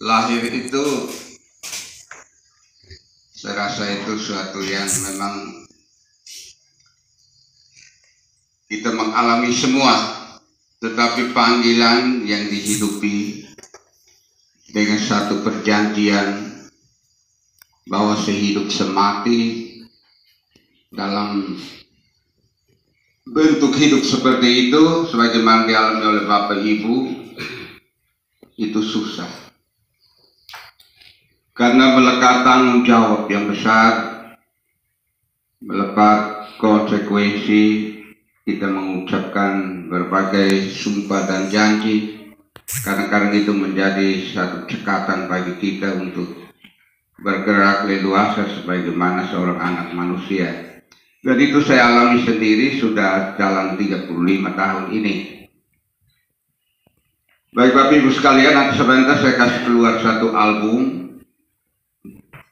Lahir itu saya rasa itu suatu yang memang kita mengalami semua, tetapi panggilan yang dihidupi dengan satu perjanjian bahwa sehidup semati dalam bentuk hidup seperti itu sebagaimana dialami oleh Bapak Ibu itu susah. Karena melekat tanggung jawab yang besar, melekat konsekuensi kita mengucapkan berbagai sumpah dan janji. Kadang-kadang itu menjadi satu cekatan bagi kita untuk bergerak leluasa sebagaimana seorang anak manusia. Dan itu saya alami sendiri sudah jalan 35 tahun ini. Baik Bapak Ibu sekalian, nanti sebentar saya kasih keluar satu album.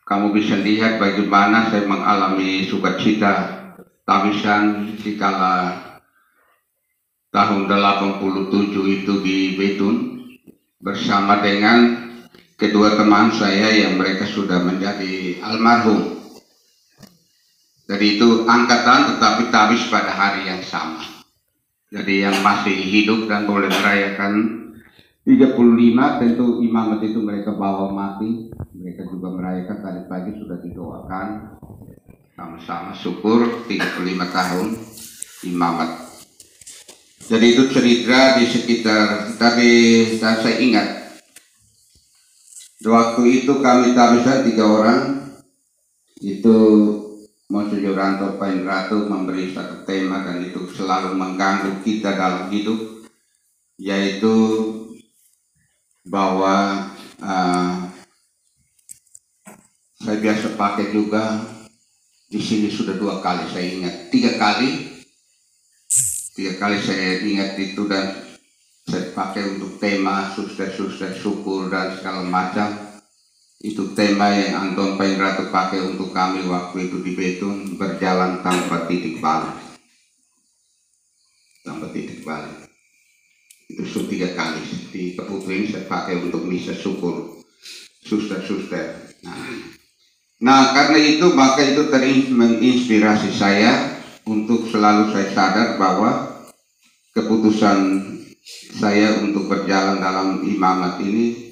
Kamu bisa lihat bagaimana saya mengalami sukacita tabisan di kala tahun 87 itu di Betun bersama dengan kedua teman saya yang mereka sudah menjadi almarhum. Jadi itu angkatan tetapi tabis pada hari yang sama. Jadi yang masih hidup dan boleh merayakan 35 tentu imamat itu mereka bawa mati. Mereka juga merayakan tadi pagi sudah didoakan. Sama-sama syukur 35 tahun imamat. Jadi itu cerita di sekitar tadi dan saya ingat. Waktu itu kami tabisan 3 orang. Itu Monsu Joranto Pain Ratu memberi satu tema dan itu selalu mengganggu kita dalam hidup, yaitu bahwa saya biasa pakai juga di sini sudah 2 kali saya ingat, 3 kali saya ingat itu dan saya pakai untuk tema suster-suster syukur dan segala macam. Itu tema yang Anton Pain Ratu pakai untuk kami waktu itu di Betun, berjalan tanpa titik balik. Tanpa titik balik. Itu sudah 3 kali di Keputu ini saya pakai untuk misa syukur suster-suster. Nah karena itu maka itu menginspirasi saya untuk selalu saya sadar bahwa keputusan saya untuk berjalan dalam imamat ini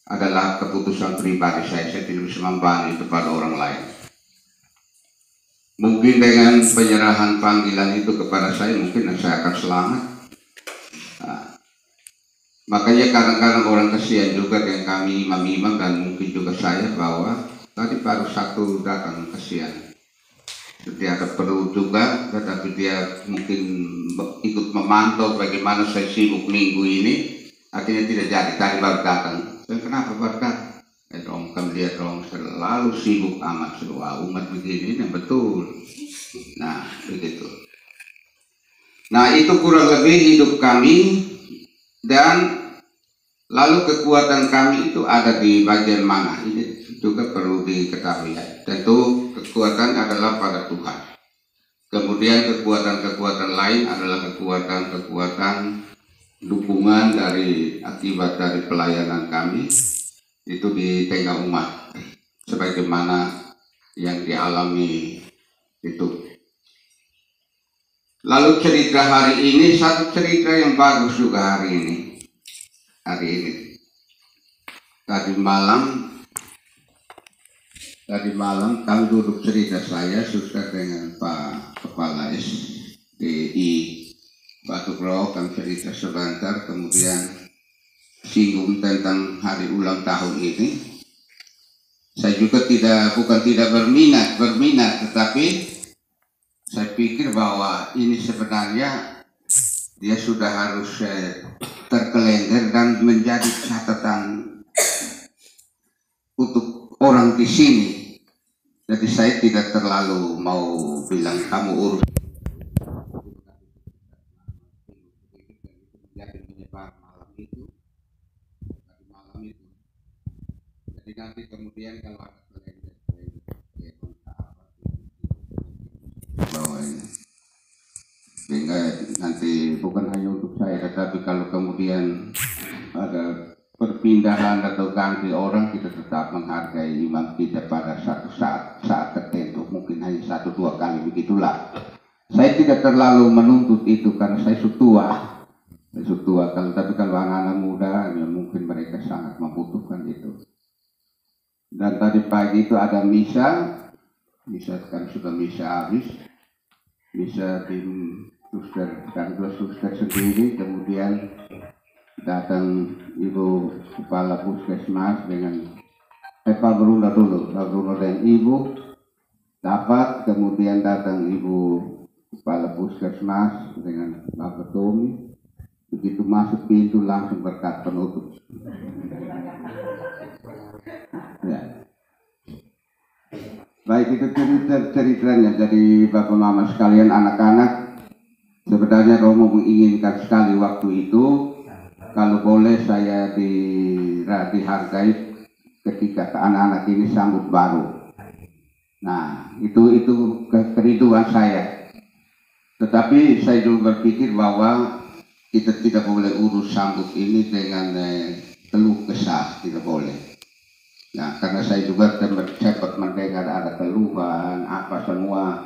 adalah keputusan pribadi saya tidak bisa membantu kepada orang lain. Mungkin dengan penyerahan panggilan itu kepada saya mungkin saya akan selamat. Makanya kadang-kadang orang kasihan juga dengan kami imam-imam dan mungkin juga saya bahwa tadi baru satu datang kasihan. Dia ada perlu juga, tetapi dia mungkin ikut memantau bagaimana saya sibuk minggu ini, akhirnya tidak jadi, tadi baru datang. Dan kenapa baru datang? Dong, kan dia dong selalu sibuk amat semua umat begini, yang betul. Nah, begitu. Nah, itu kurang lebih hidup kami. Dan lalu kekuatan kami itu ada di bagian mana? Ini juga perlu diketahui. Tentu kekuatan adalah pada Tuhan. Kemudian kekuatan-kekuatan lain adalah kekuatan-kekuatan dukungan dari akibat dari pelayanan kami itu di tengah umat. Sebagaimana yang dialami itu. Lalu cerita hari ini, satu cerita yang bagus juga hari ini. Tadi malam kami duduk cerita saya, suster dengan Pak Kepala SDI Batu Bro, kami cerita sebentar, kemudian singgung tentang hari ulang tahun ini. Saya juga bukan tidak berminat, tetapi saya pikir bahwa ini sebenarnya dia sudah harus terkalender dan menjadi catatan untuk orang di sini. Jadi saya tidak terlalu mau bilang kamu urus. Jadi menyebar malam itu. Jadi nanti kemudian kalau ada kalender bawahnya. Sehingga nanti bukan hanya untuk saya, tetapi kalau kemudian ada perpindahan atau ganti orang, kita tetap menghargai imam kita pada satu saat tertentu, mungkin hanya 1-2 kali begitulah. Saya tidak terlalu menuntut itu karena saya sudah tua. Tapi kalau anak-anak muda, ya mungkin mereka sangat membutuhkan itu. Dan tadi pagi itu ada misa kan sudah misa habis, misa tim suster dan 2 suster sendiri, kemudian datang ibu kepala puskesmas dengan Pak Bruno dulu, Pak Bruno dan ibu dapat, kemudian datang ibu kepala puskesmas dengan Bapak Tommy. Begitu masuk pintu langsung berkat penutup. Ya. Baik, itu ceritanya. Jadi Bapak Mama sekalian, anak-anak, sebenarnya Romo menginginkan sekali waktu itu, kalau boleh saya dihargai ketika anak-anak ini sambut baru. Nah, itu kerinduan saya. Tetapi saya juga berpikir bahwa kita tidak boleh urus sambut ini dengan keluh kesah, tidak boleh. Nah, karena saya juga sempat mendengar ada keluhan, apa semua,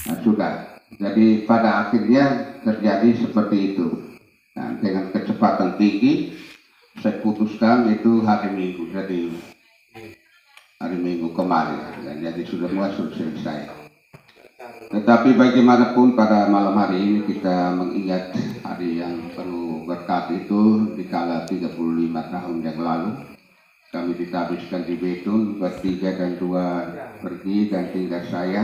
nah, sudah. Jadi pada akhirnya terjadi seperti itu. Nah, dengan kecepatan tinggi, saya putuskan itu hari Minggu, jadi hari Minggu kemarin. Dan jadi sudah selesai. Tetapi bagaimanapun pada malam hari ini kita mengingat hari yang penuh berkat itu, dikala 35 tahun yang lalu kami ditabiskan di Betun, bertiga dan 2 pergi dan tinggal saya.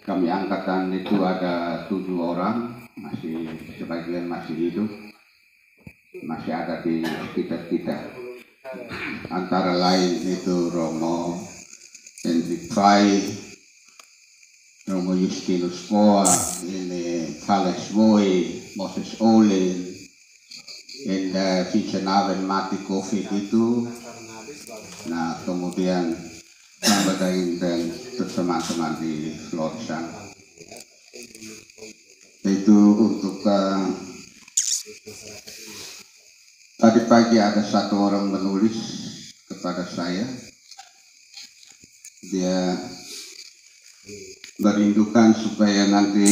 Kami angkatan itu ada 7 orang, masih sebagian masih hidup, masih ada di sekitar kita. Antara lain itu Romo Hendrik Fai, Romo Justinus Moa, ini Alex Boy, Moses Olin, dan Vincent Mati Covid itu. Nah, kemudian Mbak dan teman-teman di Florisan. Itu untuk tadi pagi ada 1 orang menulis kepada saya. Dia merindukan supaya nanti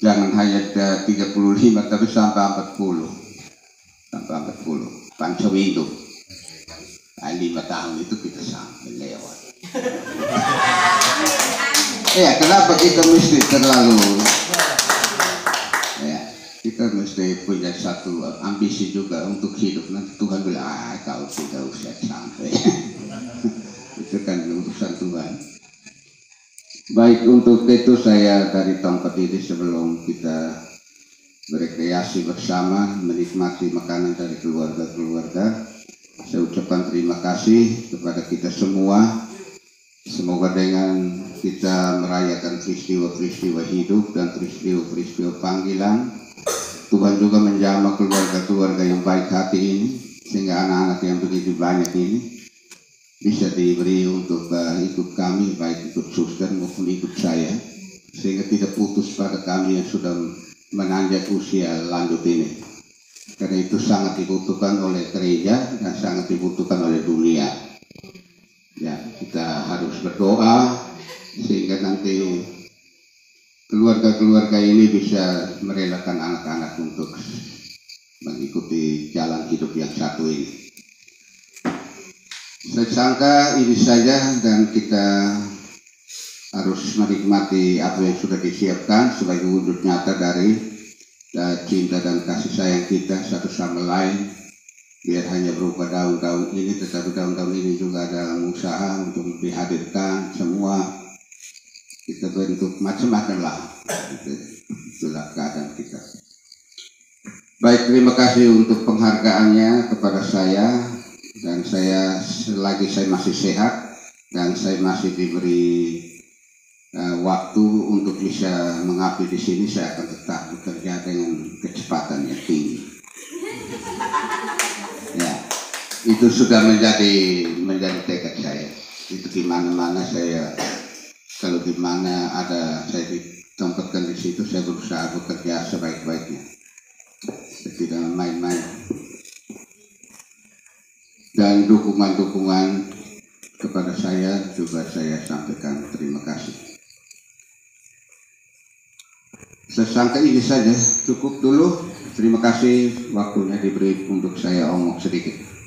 jangan hanya 35 tapi sampai 40 Pancawindu. 5 tahun itu kita sampai lewat. Ya, kenapa kita mesti terlalu kita mesti punya satu ambisi juga untuk hidup. Nanti Tuhan bilang, kau tidak usah sampai. Itu kan urusan Tuhan. Baik, untuk itu saya dari tempat ini sebelum kita berekreasi bersama, menikmati makanan dari keluarga-keluarga, saya ucapkan terima kasih kepada kita semua. Semoga dengan kita merayakan peristiwa-peristiwa hidup dan peristiwa-peristiwa panggilan, Tuhan juga menjamah keluarga-keluarga yang baik hati ini, sehingga anak-anak yang begitu banyak ini bisa diberi untuk ikut kami, baik ikut suster maupun ikut saya, sehingga tidak putus pada kami yang sudah menanjak usia lanjut ini. Karena itu sangat dibutuhkan oleh gereja dan sangat dibutuhkan oleh dunia. Ya, kita harus berdoa sehingga nanti keluarga-keluarga ini bisa merelakan anak-anak untuk mengikuti jalan hidup yang satu ini. Saya sangka ini saja, dan kita harus menikmati apa yang sudah disiapkan sebagai wujud nyata dari cinta dan kasih sayang kita satu sama lain. Biar hanya berupa daun-daun ini, tetapi daun-daun ini juga dalam usaha untuk dihadirkan semua. Kita bentuk macam-macam lah. Itulah keadaan kita. Baik, terima kasih untuk penghargaannya kepada saya. Dan saya selagi saya masih sehat dan saya masih diberi waktu untuk bisa mengabdi di sini, saya akan tetap bekerja dengan kecepatan yang tinggi. Ya, itu sudah menjadi tekad saya. Itu di mana-mana saya, kalau di mana ada saya ditempatkan di situ, saya berusaha bekerja sebaik-baiknya. Saya tidak main-main. dan dukungan-dukungan kepada saya juga saya sampaikan terima kasih. Sesangka ini saja, cukup dulu. Terima kasih waktunya diberi untuk saya omong sedikit.